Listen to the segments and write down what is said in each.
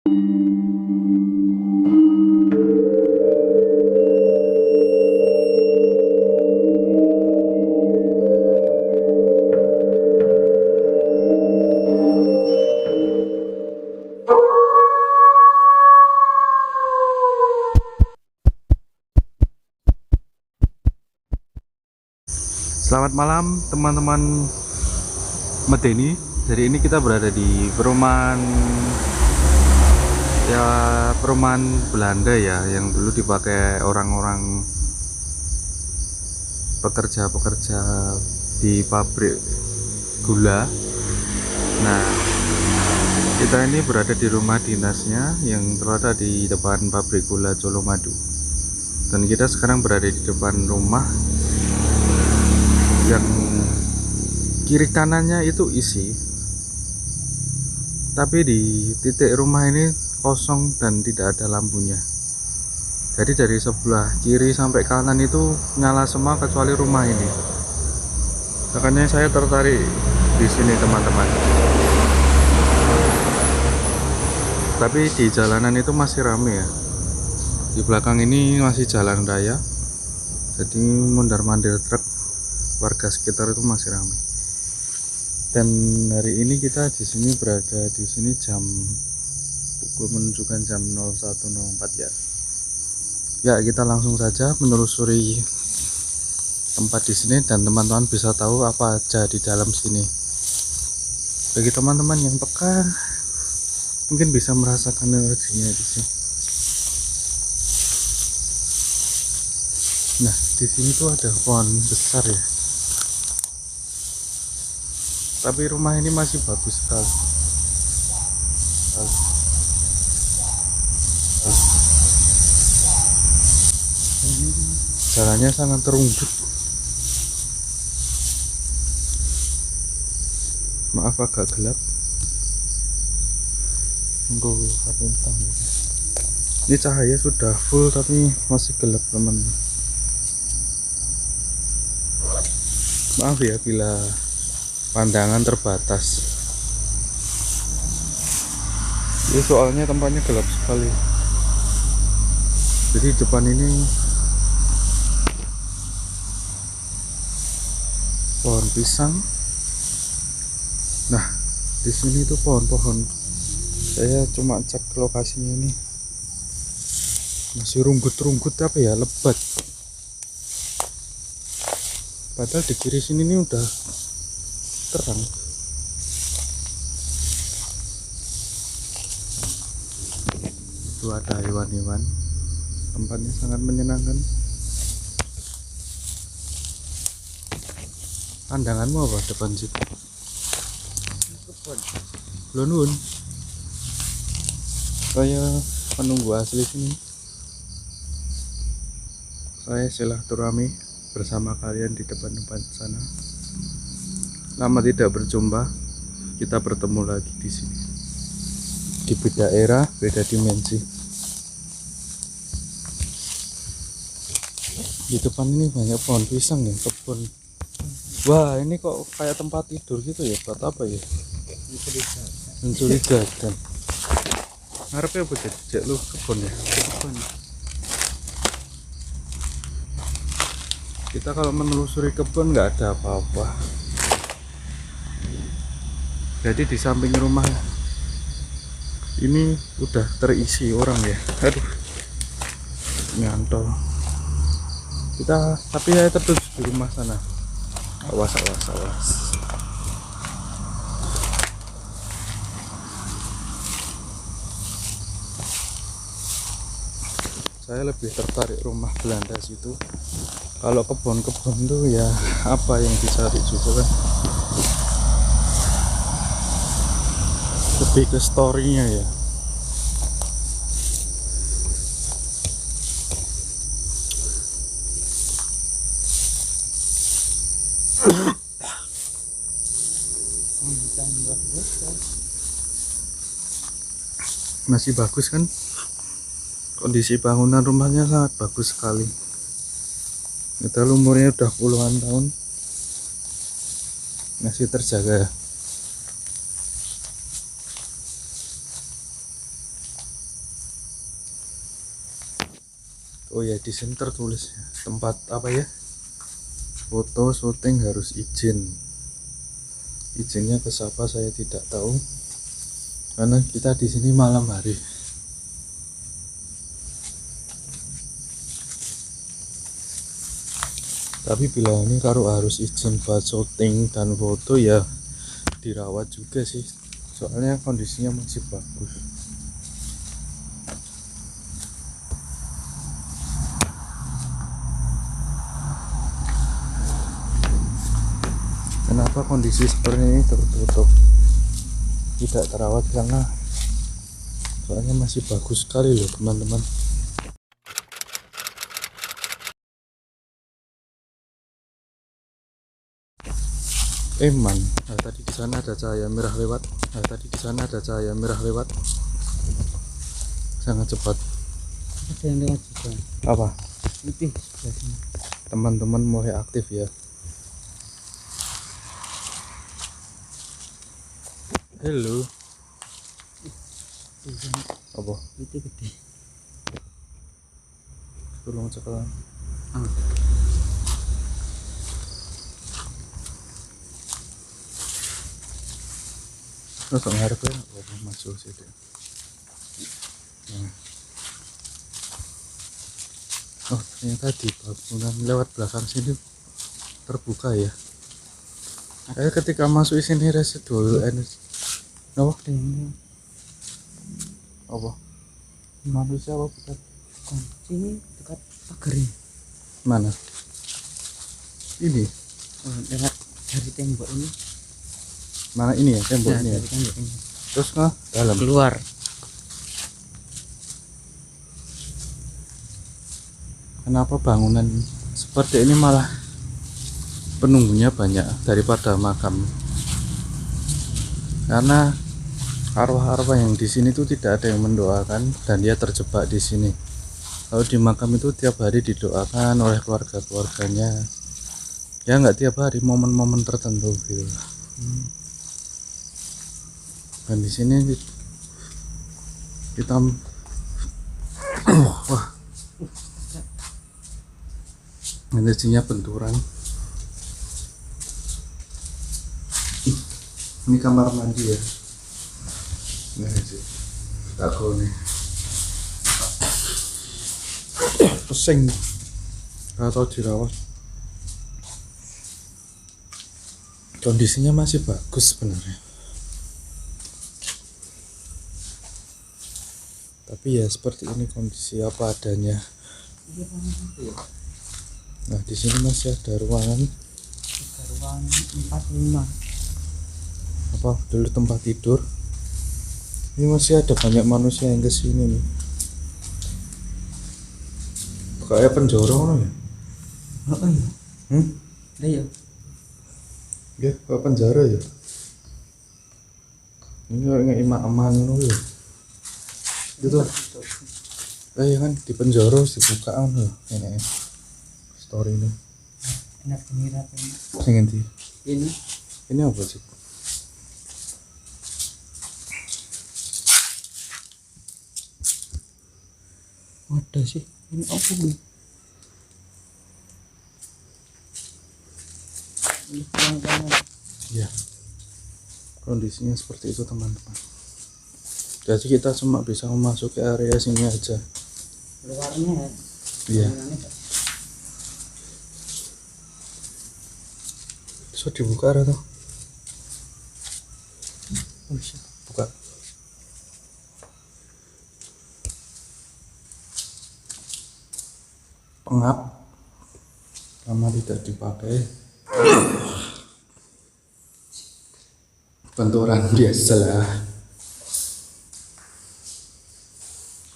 Selamat malam teman-teman Medeni. Jadi ini kita berada di perumahan Belanda ya, yang dulu dipakai orang-orang pekerja-pekerja di pabrik gula. Nah, kita ini berada di rumah dinasnya yang terletak di depan pabrik gula Colomadu. Dan kita sekarang berada di depan rumah yang kiri kanannya itu isi, tapi di titik rumah ini kosong dan tidak ada lampunya. Jadi dari sebelah kiri sampai kanan itu nyala semua kecuali rumah ini. Makanya saya tertarik di sini teman-teman. Tapi di jalanan itu masih rame ya. Di belakang ini masih jalan raya, jadi mondar-mandir truk warga sekitar itu masih ramai. Dan hari ini kita di sini berada di sini pukul menunjukkan jam 01.04 ya. Ya, kita langsung saja menelusuri tempat di sini dan teman-teman bisa tahu apa aja di dalam sini. Bagi teman-teman yang peka mungkin bisa merasakan energinya di sini. Nah, di sini tuh ada pohon besar ya. Tapi rumah ini masih bagus sekali. Jalannya sangat terumput. Maaf agak gelap. Ini cahaya sudah full tapi masih gelap teman. Maaf ya bila pandangan terbatas. Ini soalnya tempatnya gelap sekali. Jadi depan ini pohon pisang. Nah, di sini tuh pohon-pohon. Saya cuma cek lokasinya ini. Masih runggut-runggut apa ya, lebat. Padahal di kiri sini ini udah terang. Itu ada hewan-hewan. Tempatnya sangat menyenangkan. Pandanganmu apa depan situ? Lunun. Saya menunggu asli sini. Saya silaturahmi bersama kalian di depan-depan sana. Lama tidak berjumpa, kita bertemu lagi di sini. Di beda era, beda dimensi. Di depan ini banyak pohon pisang ya, kebun. Wah, ini kok kayak tempat tidur gitu ya, buat apa ya? Mencurigakan. Ngarepnya apa jejak lu kebun ya? Kebun. Kita kalau menelusuri kebun nggak ada apa-apa. Jadi di samping rumah ini udah terisi orang ya. Aduh, nyantol. Tapi saya tertuju di rumah sana. Awas. Saya lebih tertarik rumah Belanda situ. Kalau kebun-kebun tuh ya apa yang dicari juga kan. Lebih ke story-nya ya. Masih bagus kan, kondisi bangunan rumahnya sangat bagus sekali. Kita umurnya udah puluhan tahun masih terjaga. Oh ya, di sini tertulis tempat apa ya? Foto syuting harus izin. Izinnya ke siapa saya tidak tahu. Karena kita di sini malam hari. Tapi bila ini kalau harus izin buat syuting dan foto ya dirawat juga sih. Soalnya kondisinya masih bagus. Kenapa kondisi seperti ini tertutup, tidak terawat? Karena soalnya masih bagus sekali loh teman-teman. Tadi di sana ada cahaya merah lewat. Sangat cepat. Ada yang lewat juga. Apa? Putih. Teman-teman mulai aktif ya. Halo. Apa? Itu gede. Tolong cekel. Terus ngarep ya, masuk situ. Nah. Oh, ternyata di bangunan lewat belakang sini terbuka ya. Kayak ketika masuk sini residual energi. Apa? Manusia apa bukan? Sini dekat pagar ini. Mana? Ini? Lewat dari tembok ini. Mana ini ya tembok ini? Dari tembok ini. Terus ke dalam? Keluar. Kenapa bangunan seperti ini malah penunggunya banyak daripada makam? Karena arwah-arwah yang di sini tuh tidak ada yang mendoakan dan dia terjebak di sini. Kalau di makam itu tiap hari didoakan oleh keluarga-keluarganya. Ya nggak tiap hari, momen-momen tertentu gitu. Dan di sini kita wah, energinya benturan. Ini kamar mandi ya. Nah sih, aku nih pusing atau dirawat. Kondisinya masih bagus sebenarnya, tapi ya seperti ini kondisi apa adanya. Nah di sini masih ada ruangan 45. apa dulu tempat tidur. Ini masih ada banyak manusia yang kesini nih. Kayak penjara ya. Oh iya. Iya. Ya, kayak penjara ya. Ini kayak emak-emak ngono ya. Gitu. Ya kan di penjara dibuka loh ini. Story ini. Enak gemirat ini. Sing endi? Ini Apa sih? ada sih. Ini apa nih? Ini tangan. Ya. Kondisinya seperti itu teman-teman. Jadi kita cuma bisa memasuki area sini aja. Luarnya Iya. Bisa dibuka atau? bisa. Buka. Pengap. Lama tidak dipakai. Benturan biasalah.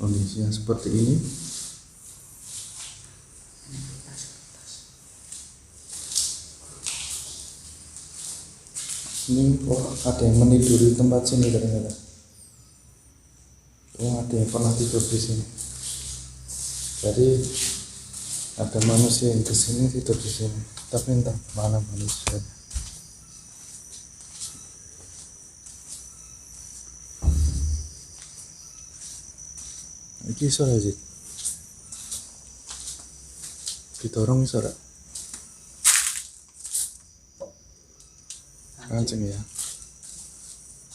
Kondisinya seperti ini. Ini ada yang meniduri tempat sini ternyata. Ada yang pernah tidur di sini. Jadi ada manusia yang kesini tidur di sini. Tapi entah mana manusia. Iki iso aja. Didorong bisa rak? Kancing ya.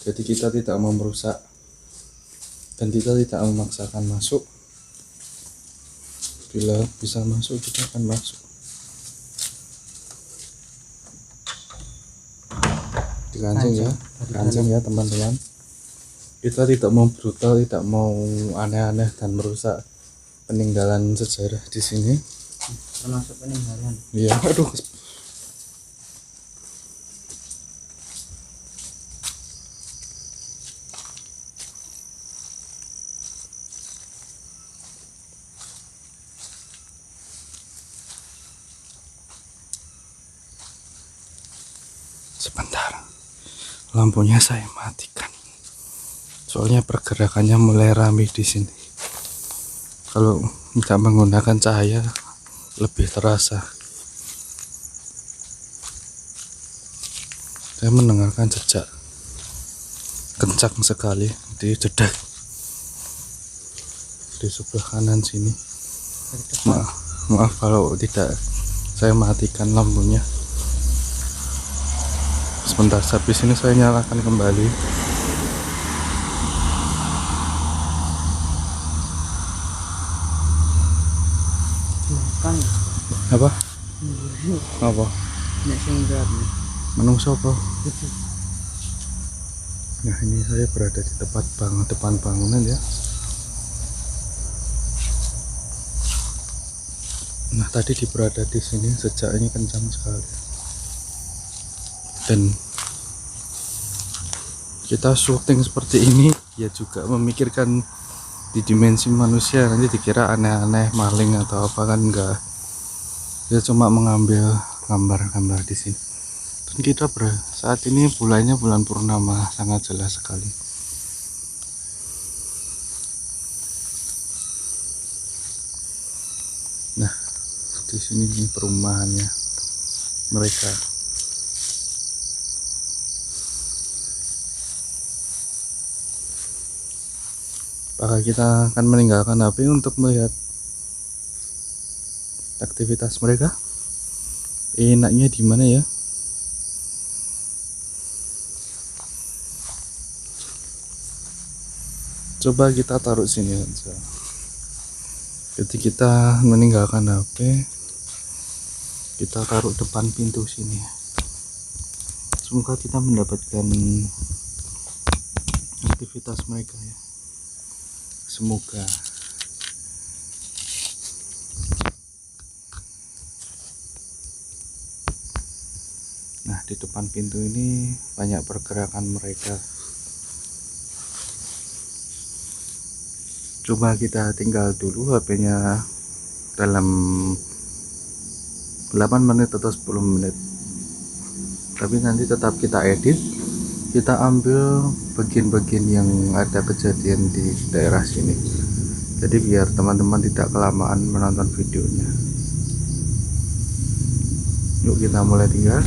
Jadi kita tidak mau merusak dan kita tidak memaksakan masuk. Bila bisa masuk kita akan masuk. Dikancing ya, kancing ya teman-teman. Kita tidak mau brutal, tidak mau aneh-aneh dan merusak peninggalan sejarah di sini. Termasuk peninggalan. Iya, aduh. Sebentar, lampunya saya matikan. Soalnya pergerakannya mulai ramai di sini. Kalau tidak menggunakan cahaya lebih terasa. Saya mendengarkan jejak kencang sekali di jedak di sebelah kanan sini. Maaf kalau tidak saya matikan lampunya. Sebentar, habis ini saya nyalakan kembali. Belakang. Apa? Apa? Nek sing beratnya. Menungso apa? Nah, ini saya berada di depan bangunan ya. Nah, tadi berada di sini sejak ini kencang sekali. Dan kita syuting seperti ini ya juga memikirkan di dimensi manusia, nanti dikira aneh-aneh maling atau apa, kan enggak. Dia cuma mengambil gambar-gambar di sini. Dan kita saat ini bulannya bulan purnama, sangat jelas sekali. Nah, di sini nih perumahannya mereka. Apakah kita akan meninggalkan HP untuk melihat aktivitas mereka? Enaknya di mana ya? Coba kita taruh sini aja. Jadi kita meninggalkan HP, kita taruh depan pintu sini. Semoga kita mendapatkan aktivitas mereka ya. Semoga. Nah, di depan pintu ini banyak pergerakan mereka. Coba kita tinggal dulu HP-nya dalam 8 menit atau 10 menit. Tapi nanti tetap kita edit, kita ambil bagian-bagian yang ada kejadian di daerah sini. Jadi biar teman-teman tidak kelamaan menonton videonya. Yuk kita mulai tinggal.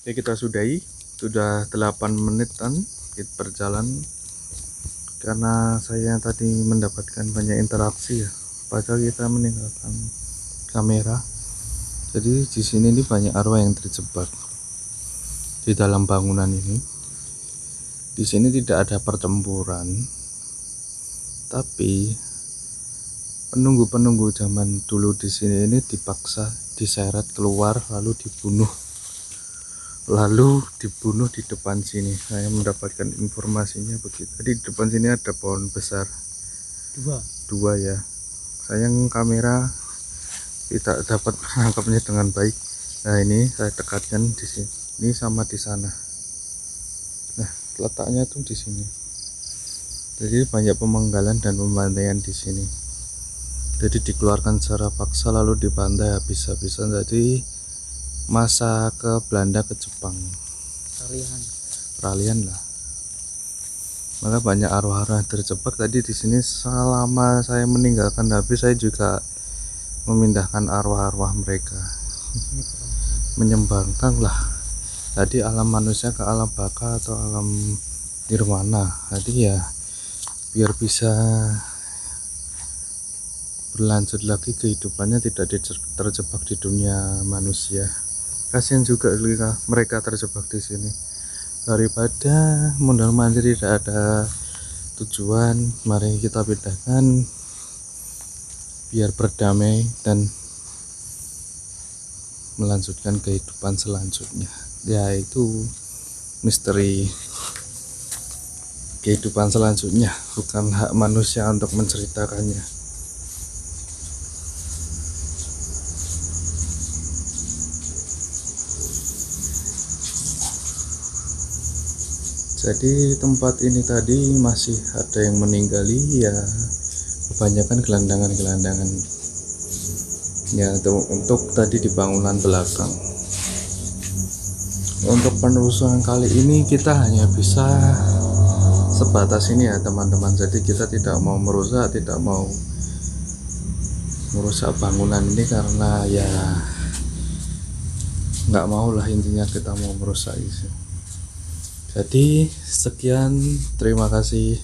Oke, kita sudahi, sudah 8 menitan kita berjalan karena saya tadi mendapatkan banyak interaksi ya, padahal kita meninggalkan kamera. Jadi di sini ini banyak arwah yang terjebak di dalam bangunan ini. Di sini tidak ada pertempuran, tapi penunggu-penunggu zaman dulu di sini ini dipaksa diseret keluar lalu dibunuh di depan sini. Saya mendapatkan informasinya begitu. Jadi di depan sini ada pohon besar dua ya. Sayang kamera tidak dapat menangkapnya dengan baik. Nah, ini saya dekatkan di sini sama di sana. Nah, letaknya tuh di sini. Jadi banyak pemenggalan dan pembantaian di sini. Jadi dikeluarkan secara paksa lalu dibantai habis-habisan. Jadi masa ke Belanda ke Jepang, Kalian. peralihan lah. Maka banyak arwah-arwah yang terjebak tadi di sini. Selama saya meninggalkan habis, saya juga memindahkan arwah-arwah mereka, Ini kurang. menyembangkan lah tadi alam manusia ke alam baka atau alam nirwana. Jadi ya biar bisa berlanjut lagi kehidupannya, tidak terjebak di dunia manusia. Kasihan juga mereka terjebak di sini. Daripada mondar mandir tidak ada tujuan, mari kita pindahkan biar berdamai dan melanjutkan kehidupan selanjutnya, yaitu misteri kehidupan selanjutnya. Bukan hak manusia untuk menceritakannya. Jadi tempat ini tadi masih ada yang meninggali ya, kebanyakan gelandangan ya, untuk tadi di bangunan belakang. Untuk penelusuran kali ini kita hanya bisa sebatas ini ya teman-teman. Jadi kita tidak mau merusak bangunan ini karena ya nggak mau lah, intinya kita mau merusak itu. Jadi sekian, terima kasih.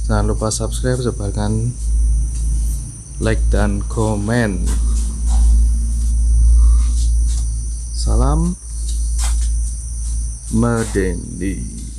Jangan lupa subscribe, sebarkan like dan komen. Salam Medendi.